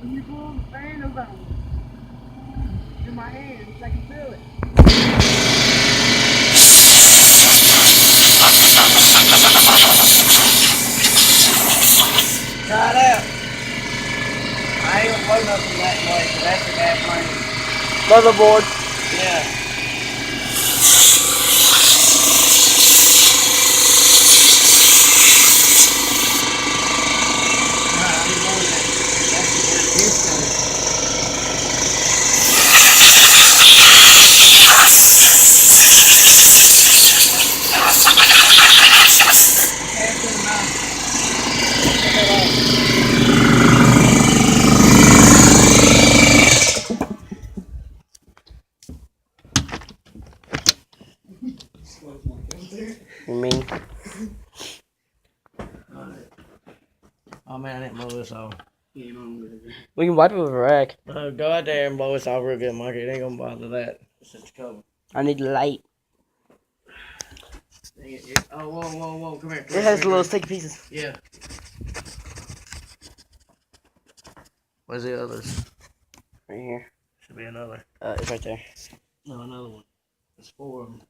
When you pull the fan around in my hands, I can feel it. Try it out. I ain't gonna blow nothing that way, because that's the gas main. Motherboard. Yeah. I didn't know that. That's where this goes. Okay, it's good enough. You mean? Oh man, I didn't blow this off. We can wipe it with a rag. Go out there and blow this off real good, Monkey. It ain't gonna bother that. It's just cover. I need light. Oh, whoa. Come here. It has little sticky pieces. Yeah. Where's the others? Right here. Should be another. It's right there. No, another one. There's 4 of them.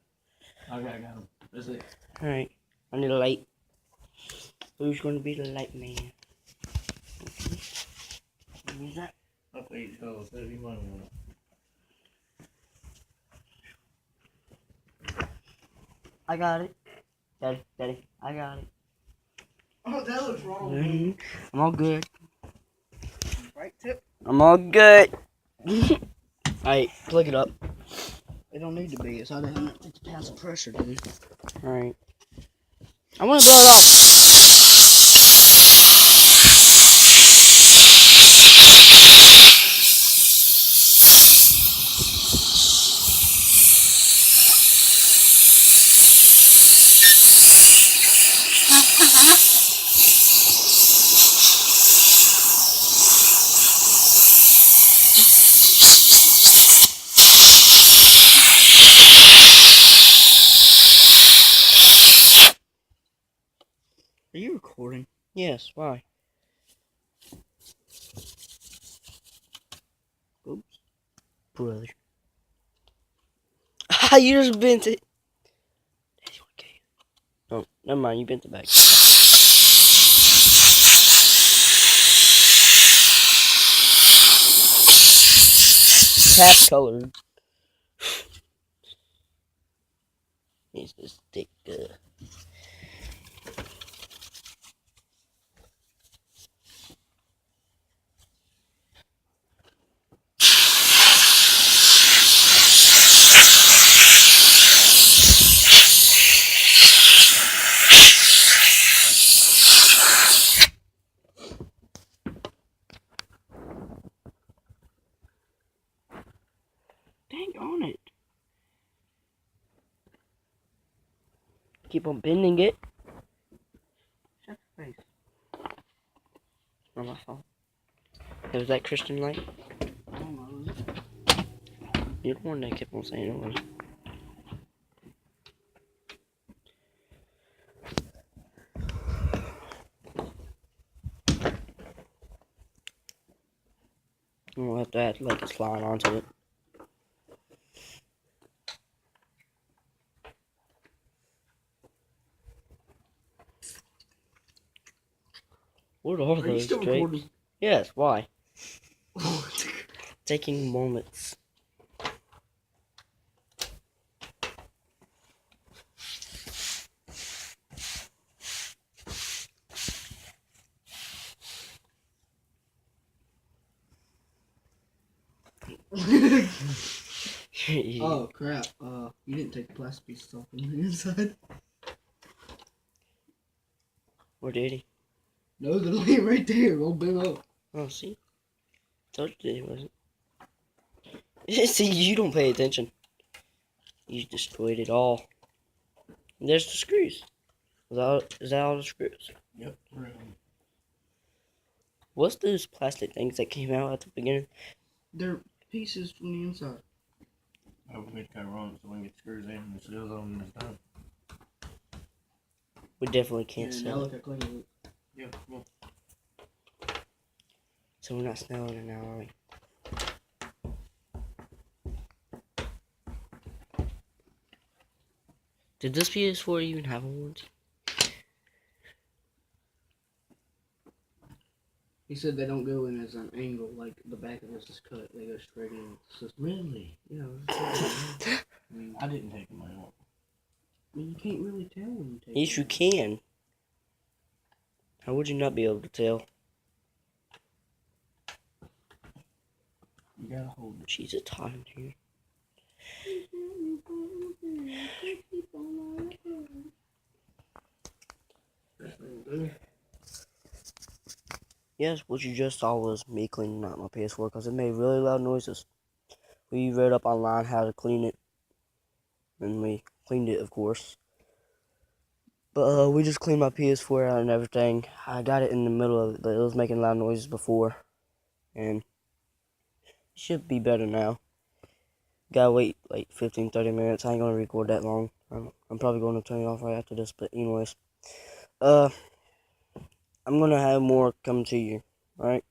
Okay, I got them. That's it. Alright. I need a light. Who's going to be the light man? Who's that? Up these goes. That'd be money on it. I got it. Daddy, I got it. Oh, that looks wrong. I'm all good. Right tip? I'm all good. Alright, plug it up. It don't need to be. It's how they have to pass the pressure, dude. Alright. I want to blow it off. Are you recording? Yes, why? Oops. Brother. You just bent it. Oh, never mind, you bent it back. Tap colored. Needs to stick. Dang on it. Keep on bending it. Shut your face. Not my fault. It was that Christian light. I don't know. You're the one that kept on saying it was. We'll have to add like a slide onto it. What are Are you those still drapes? recording? Yes, why? Taking moments. Oh crap! You didn't take the plastic pieces off on the inside. Or did he? No, they're laying right there. Roll bent up. Oh, see? Told you he wasn't. See, you don't pay attention. You destroyed it all. And there's the screws. Is that all the screws? Yep. What's those plastic things that came out at the beginning? They're pieces from the inside. I would make kind of wrong so we can get screws in and seals on and it's done. We definitely can't Now sell look it. how clean it looks. Yeah, well, So we're not snowing it now, are we? Did this PS4 even have a warranty? He said they don't go in as an angle, like the back of this is cut. They go straight in. So, Really? yeah, I mean, I didn't take them out. you can't really tell when you take Yes, it you out. can. How would you not be able to tell? You gotta hold it. Jeez, it's hot in here. Yes, what you just saw was me cleaning out my PS4 because it made really loud noises. We read up online how to clean it, and we cleaned it, of course. But we just cleaned my PS4 out and everything. I got it in the middle of it, but it was making loud noises before, and it should be better now. Gotta wait like 15-30 minutes. I ain't gonna record that long. I'm probably gonna turn it off right after this, but anyways. I'm gonna have more come to you, alright?